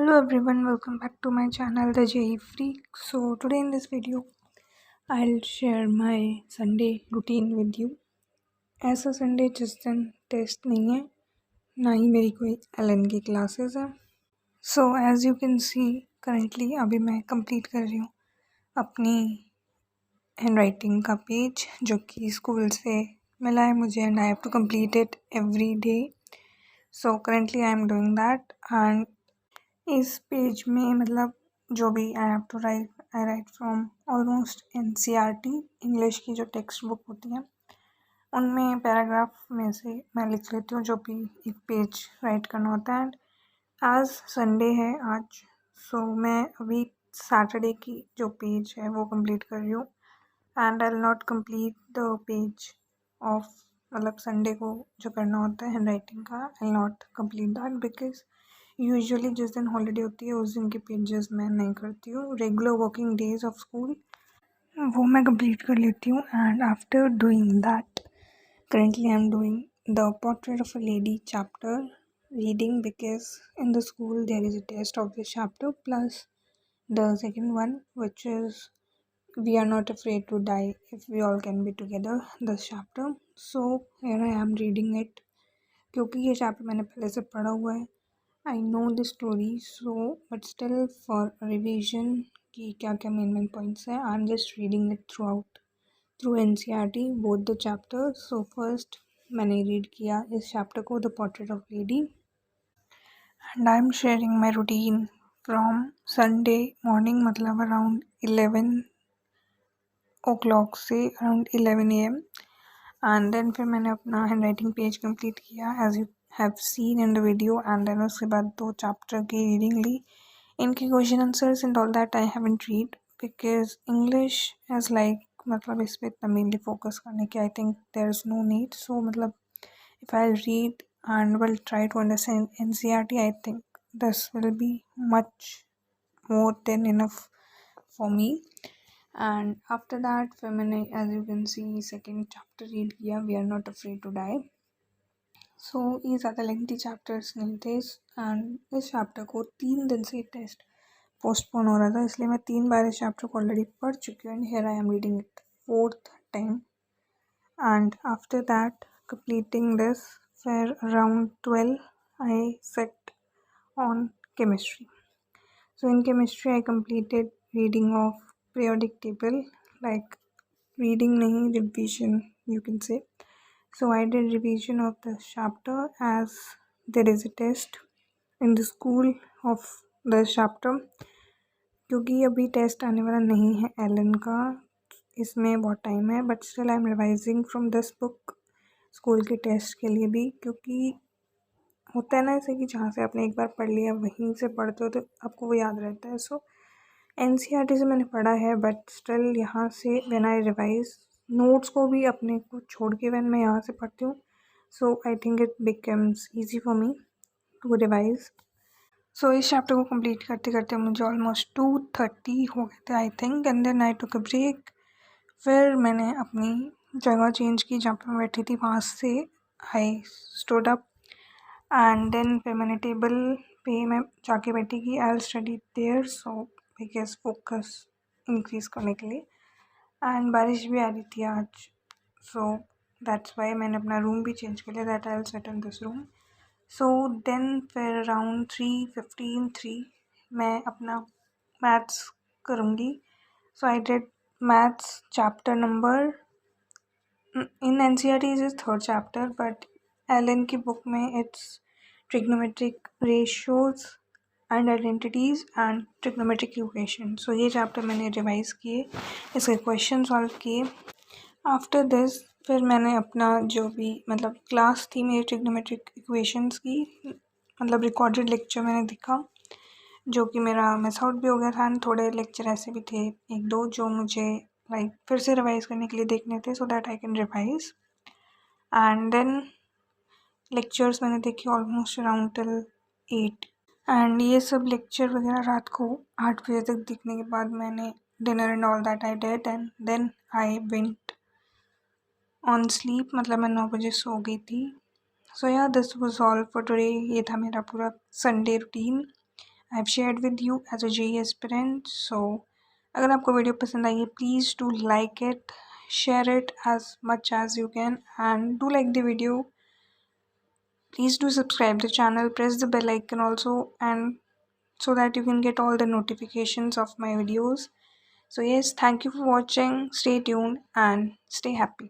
Hello everyone, welcome back to my channel The JE Freak. So today in this video I'll share my Sunday routine with you. ऐसा Sunday जिस दिन test नहीं है ना ही मेरी कोई एलन की क्लासेस है. So as you can see currently अभी मैं कंप्लीट कर रही हूँ अपनी हैंड राइटिंग का पेज जो कि स्कूल से मिला है मुझे and I have to complete it every day. So currently I am doing that and इस पेज में मतलब जो भी I have to write from almost NCERT English की जो टेक्स्ट बुक होती है उनमें पैराग्राफ में से मैं लिख लेती हूँ जो भी एक पेज राइट करना होता है. एंड आज संडे है आज, सो मैं अभी सैटरडे की जो पेज है वो कंप्लीट कर रही हूँ. And I will not complete the page of मतलब संडे को जो करना होता है हैंड राइटिंग का, I will not complete that because usually जिस दिन हॉलीडे होती है उस दिन के पेजेस मैं नहीं करती हूँ. Regular working days of school वो मैं कंप्लीट कर लेती हूँ. And after doing that currently I'm doing the portrait of a lady chapter reading because in the school there is a test of this chapter plus the second one which is we are not afraid to die if we all can be together, this chapter. So here I am reading it क्योंकि ये chapter मैंने पहले से पढ़ा हुआ है. I know the story so but still for revision कि क्या क्या मेन पॉइंट्स हैं I am just reading it through NCERT both the chapter. So first मैंने रीड किया इस चैप्टर को the portrait of lady and I am sharing my routine from Sunday morning मतलब अराउंड 11 o'clock से अराउंड 11 AM. एंड देन फिर मैंने अपना हैंड राइटिंग पेज कम्प्लीट किया as you have seen in the video. And then उसके बाद 2 chapter की reading ली. इनके question answers and all that I haven't read because English as like मतलब इस पर इतना मेनली फोकस करने की I think there is no need. So मतलब if I read and will try to understand NCERT I think this will be much more than enough for me. And after that फिर मैंने as you can see second chapter read किया we are not afraid to die. So ये ज़्यादा lengthy chapters नहीं थे and इस चैप्टर को 3 दिन से टेस्ट पोस्टपोन हो रहा था इसलिए मैं 3 बार इस चैप्टर को ऑलरेडी पढ़ चुकी हूँ. And here I am reading it 4th time. And after that completing this फिर around 12 I set on chemistry. So in chemistry I completed reading of periodic table, like reading nahi revision you can say. So I did revision of the chapter as there is a test in the school of the chapter. क्योंकि अभी test आने वाला नहीं है Elon का, इसमें बहुत time है but still I am revising from this book school के टेस्ट के लिए भी. क्योंकि होता है ना ऐसे कि जहाँ से आपने एक बार पढ़ लिया वहीं से पढ़ते हो तो आपको वो याद रहता है. सो NCERT से मैंने पढ़ा है बट स्टिल यहाँ से व्हेन आई रिवाइज नोट्स को भी अपने को छोड़ के व्हेन मैं यहाँ से पढ़ती हूँ so I think it becomes easy for me to revise. So इस चैप्टर को कंप्लीट करते करते मुझे ऑलमोस्ट 2:30 हो गए थे I think. And then I took a break. फिर मैंने अपनी जगह चेंज की जहाँ पर मैं बैठी थी वहाँ से I stood up. And then फिर मैंने टेबल पे मैं जाके बैठी कि I will study there so because focus increase करने के लिए. एंड बारिश भी आ रही थी आज सो दैट्स वाई मैंने अपना रूम भी चेंज कर लिया that I will set in this room. So then फिर अराउंड 3:15 मैं अपना मैथ्स करूँगी. So I did maths chapter number in NCERT is 3rd chapter but Allen की बुक में it's trigonometric ratios and identities and trigonometric equation. So ये chapter मैंने revise किए, इसके क्वेश्चन सॉल्व किए. आफ्टर दिस फिर मैंने अपना जो भी मतलब क्लास थी मेरी ट्रिग्नोमेट्रिक इक्वेशंस की मतलब रिकॉर्डेड लेक्चर मैंने देखा जो कि मेरा मिस आउट भी हो गया था. एंड थोड़े लेक्चर ऐसे भी थे 1-2 जो मुझे लाइक फिर से रिवाइज़ करने के लिए देखने थे so that I can revise. And then lectures मैंने देखे ऑलमोस्ट अराउंड टिल 8. एंड ये सब लेक्चर वगैरह रात को 8 बजे तक देखने के बाद मैंने dinner and all that I did and then I went on sleep मतलब मैं 9 बजे सो गई थी. So yeah this was all for today. ये था मेरा पूरा Sunday routine. I have shared with you as a JEE aspirant. So अगर आपको वीडियो पसंद आई है, please do like it, share it as much as you can, and do like the video. Please do subscribe the channel, press the bell icon also, and so that you can get all the notifications of my videos. So yes, thank you for watching. Stay tuned and stay happy.